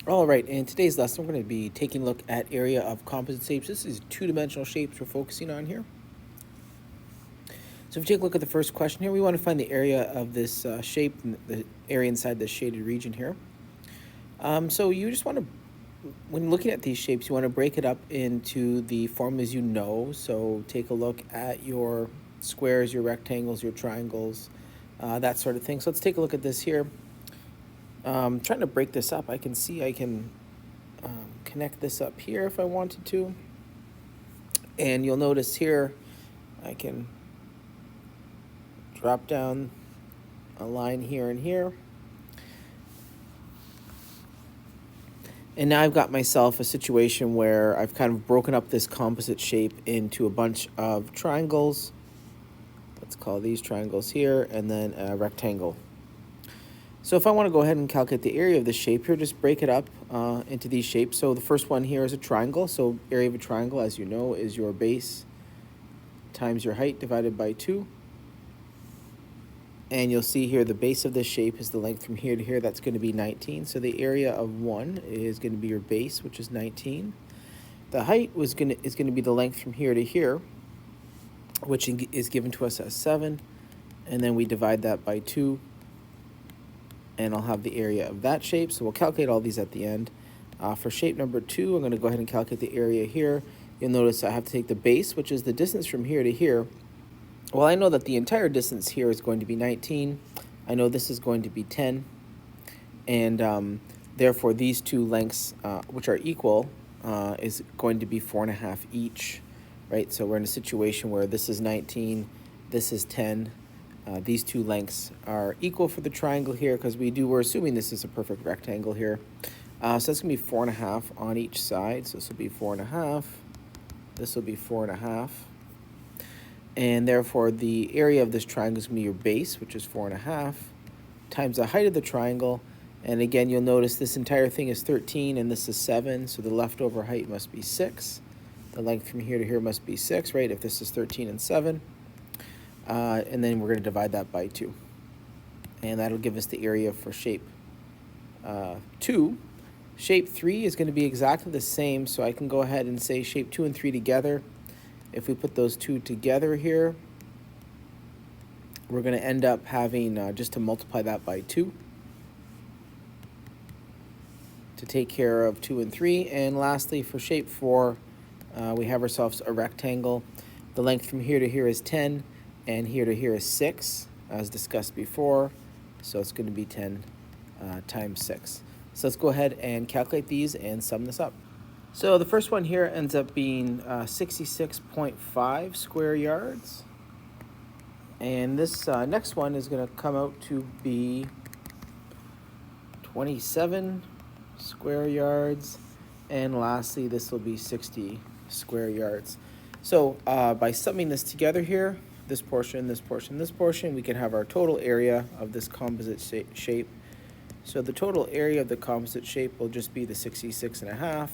All right, in today's lesson, we're going to be taking a look at area of composite shapes. This is two-dimensional shapes we're focusing on here. So if you take a look at the first question here, we want to find the area of this shape, the area inside the shaded region here. So you just want to, when looking at these shapes, you want to break it up into the formulas you know. So take a look at your squares, your rectangles, your triangles, that sort of thing. So let's take a look at this here. Trying to break this up, I can see I can connect this up here if I wanted to. And you'll notice here, I can drop down a line here and here. And now I've got myself a situation where I've kind of broken up this composite shape into a bunch of triangles. Let's call these triangles here, and then a rectangle. So if I want to go ahead and calculate the area of the shape here, just break it up into these shapes. So the first one here is a triangle. So area of a triangle, as you know, is your base times your height divided by 2. And you'll see here the base of this shape is the length from here to here. That's going to be 19. So the area of 1 is going to be your base, which is 19. The height is going to be the length from here to here, which is given to us as 7. And then we divide that by 2. And I'll have the area of that shape. So we'll calculate all these at the end. For shape number 2, I'm going to go ahead and calculate the area here. You'll notice I have to take the base, which is the distance from here to here. Well, I know that the entire distance here is going to be 19. I know this is going to be 10. And therefore, these two lengths, which are equal, is going to be 4.5 each, right? So we're in a situation where this is 19, this is 10. These two lengths are equal for the triangle here because we're assuming this is a perfect rectangle here. So that's going to be 4.5 on each side. So this will be 4.5. This will be 4.5. And therefore, the area of this triangle is going to be your base, which is 4.5, times the height of the triangle. And again, you'll notice this entire thing is 13 and this is 7. So the leftover height must be 6. The length from here to here must be 6, right? If this is 13 and 7. And then we're going to divide that by 2. And that'll give us the area for shape 2. Shape 3 is going to be exactly the same, so I can go ahead and say shape 2 and 3 together. If we put those two together here, we're going to end up having, just to multiply that by 2, to take care of 2 and 3. And lastly, for shape 4, we have ourselves a rectangle. The length from here to here is 10. And here to here is 6, as discussed before. So it's going to be 10 times 6. So let's go ahead and calculate these and sum this up. So the first one here ends up being 66.5 square yards. And this next one is going to come out to be 27 square yards. And lastly, this will be 60 square yards. So by summing this together here, this portion, this portion, this portion, we can have our total area of this composite shape. So the total area of the composite shape will just be the 66.5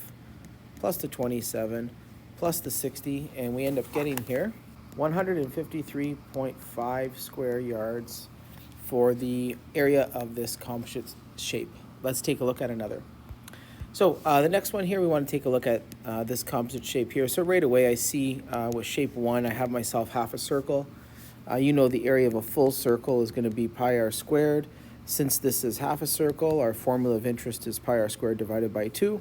plus the 27 plus the 60, and we end up getting here 153.5 square yards for the area of this composite shape. Let's take a look at another. So the next one here, we want to take a look at this composite shape here. So right away I see with shape 1, I have myself half a circle. You know the area of a full circle is going to be pi r squared. Since this is half a circle, our formula of interest is pi r squared divided by 2.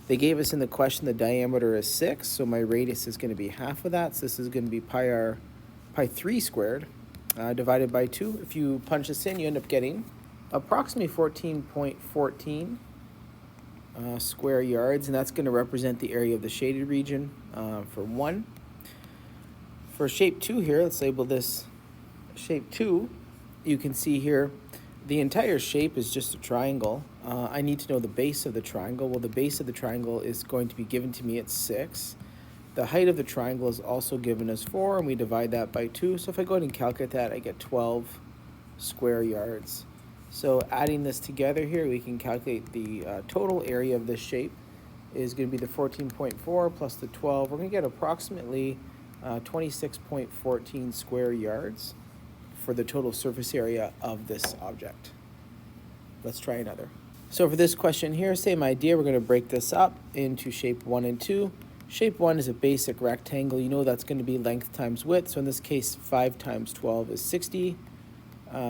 They gave us in the question the diameter is 6, so my radius is going to be half of that. So this is going to be pi 3 squared divided by 2. If you punch this in, you end up getting approximately 14.14 square yards, and that's going to represent the area of the shaded region for 1. For shape 2 here, let's label this shape 2. You can see here the entire shape is just a triangle. I need to know the base of the triangle. Well, the base of the triangle is going to be given to me at 6. The height of the triangle is also given as 4, and we divide that by 2. So if I go ahead and calculate that, I get 12 square yards. So adding this together here, we can calculate the total area of this shape is going to be the 14.4 plus the 12. We're going to get approximately 26.14 square yards for the total surface area of this object. Let's try another. So for this question here, same idea. We're going to break this up into shape 1 and 2. Shape 1 is a basic rectangle. You know that's going to be length times width. So in this case, 5 times 12 is 60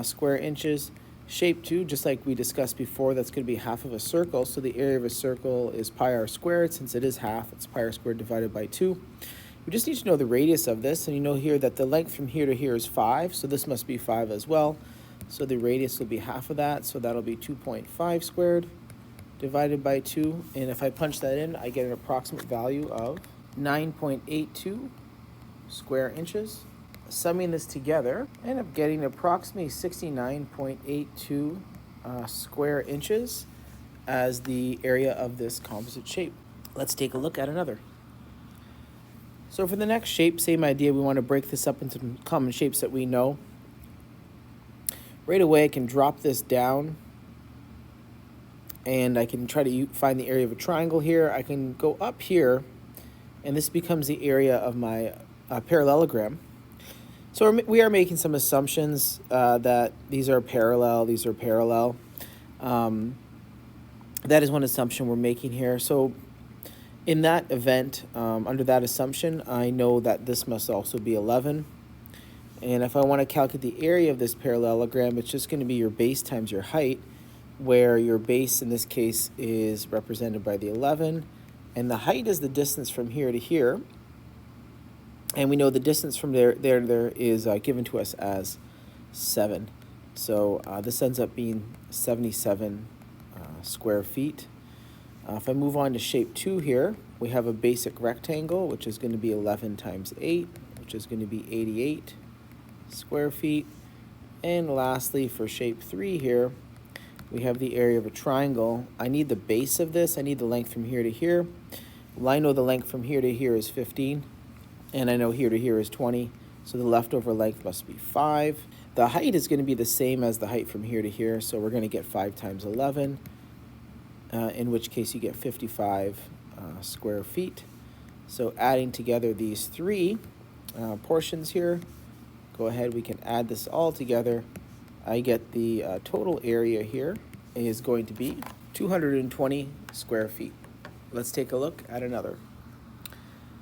square inches. Shape 2, just like we discussed before, that's going to be half of a circle. So the area of a circle is pi r squared. Since it is half, it's pi r squared divided by 2. We just need to know the radius of this. And you know here that the length from here to here is 5. So this must be 5 as well. So the radius will be half of that. So that'll be 2.5 squared divided by 2. And if I punch that in, I get an approximate value of 9.82 square inches. Summing this together, I end up getting approximately 69.82 square inches as the area of this composite shape. Let's take a look at another. So for the next shape, same idea. We want to break this up into some common shapes that we know. Right away, I can drop this down and I can try to find the area of a triangle here. I can go up here, and this becomes the area of my parallelogram. So we are making some assumptions that these are parallel, That is one assumption we're making here. So in that event, under that assumption, I know that this must also be 11. And if I want to calculate the area of this parallelogram, it's just going to be your base times your height, where your base in this case is represented by the 11, and the height is the distance from here to here. And we know the distance from there is given to us as 7. So this ends up being 77 square feet. If I move on to shape 2 here, we have a basic rectangle, which is going to be 11 times 8, which is going to be 88 square feet. And lastly, for shape 3 here, we have the area of a triangle. I need the base of this. I need the length from here to here. Well, I know the length from here to here is 15. And I know here to here is 20, so the leftover length must be 5. The height is going to be the same as the height from here to here, so we're going to get 5 times 11, in which case you get 55 square feet. So adding together these 3 portions here, go ahead, we can add this all together. I get the total area here is going to be 220 square feet. Let's take a look at another.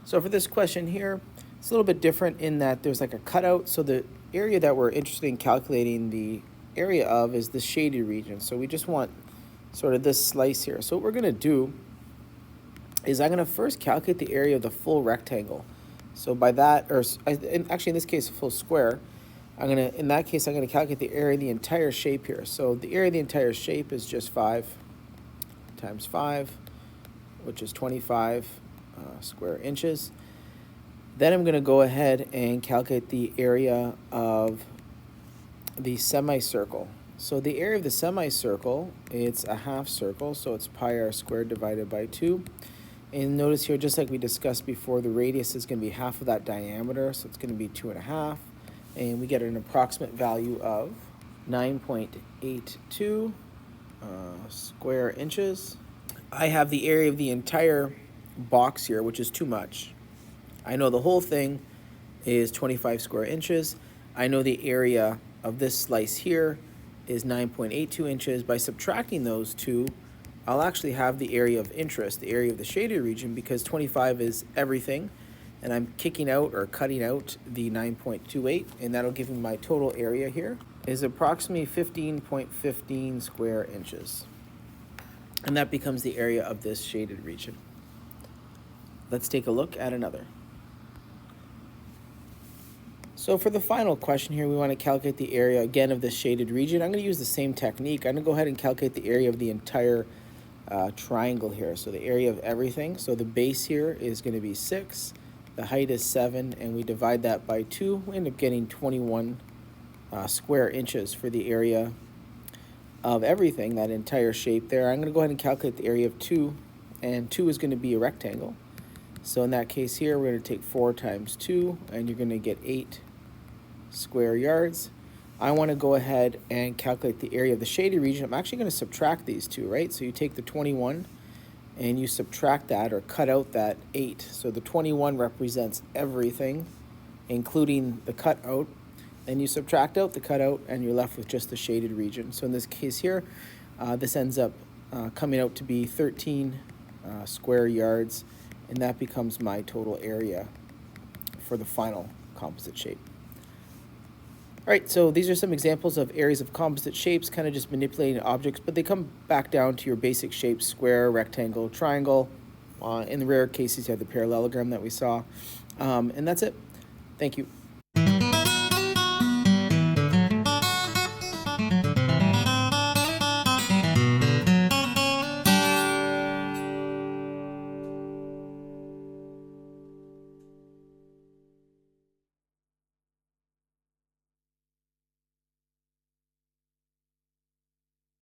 So for this question here, it's a little bit different in that there's like a cutout. So the area that we're interested in calculating the area of is the shaded region. So we just want sort of this slice here. So what we're going to do is I'm going to first calculate the area of the full rectangle. So by that, or actually in this case, a full square, in that case, I'm going to calculate the area of the entire shape here. So the area of the entire shape is just 5 times 5, which is 25 square inches. Then I'm going to go ahead and calculate the area of the semicircle. So the area of the semicircle, it's a half circle, so it's pi r squared divided by 2. And notice here, just like we discussed before, the radius is going to be half of that diameter, so it's going to be 2.5. And we get an approximate value of 9.82 square inches. I have the area of the entire box here, which is too much. I know the whole thing is 25 square inches. I know the area of this slice here is 9.82 inches. By subtracting those two, I'll actually have the area of interest, the area of the shaded region, because 25 is everything, and I'm kicking out or cutting out the 9.28, and that'll give me my total area here is approximately 15.15 square inches. And that becomes the area of this shaded region. Let's take a look at another. So for the final question here, we want to calculate the area again of this shaded region. I'm going to use the same technique. I'm going to go ahead and calculate the area of the entire triangle here. So the area of everything. So the base here is going to be 6. The height is 7, and we divide that by 2. We end up getting 21 square inches for the area of everything, that entire shape there. I'm going to go ahead and calculate the area of 2, and 2 is going to be a rectangle. So in that case here, we're going to take 4 times 2, and you're going to get 8 square yards. I want to go ahead and calculate the area of the shaded region. I'm actually going to subtract these two, right? So you take the 21 and you subtract that or cut out that 8. So the 21 represents everything, including the cutout. Then you subtract out the cutout and you're left with just the shaded region. So in this case here, this ends up coming out to be 13 square yards, and that becomes my total area for the final composite shape. All right, so these are some examples of areas of composite shapes, kind of just manipulating objects, but they come back down to your basic shapes: square, rectangle, triangle. In the rare cases, you have the parallelogram that we saw. And that's it. Thank you.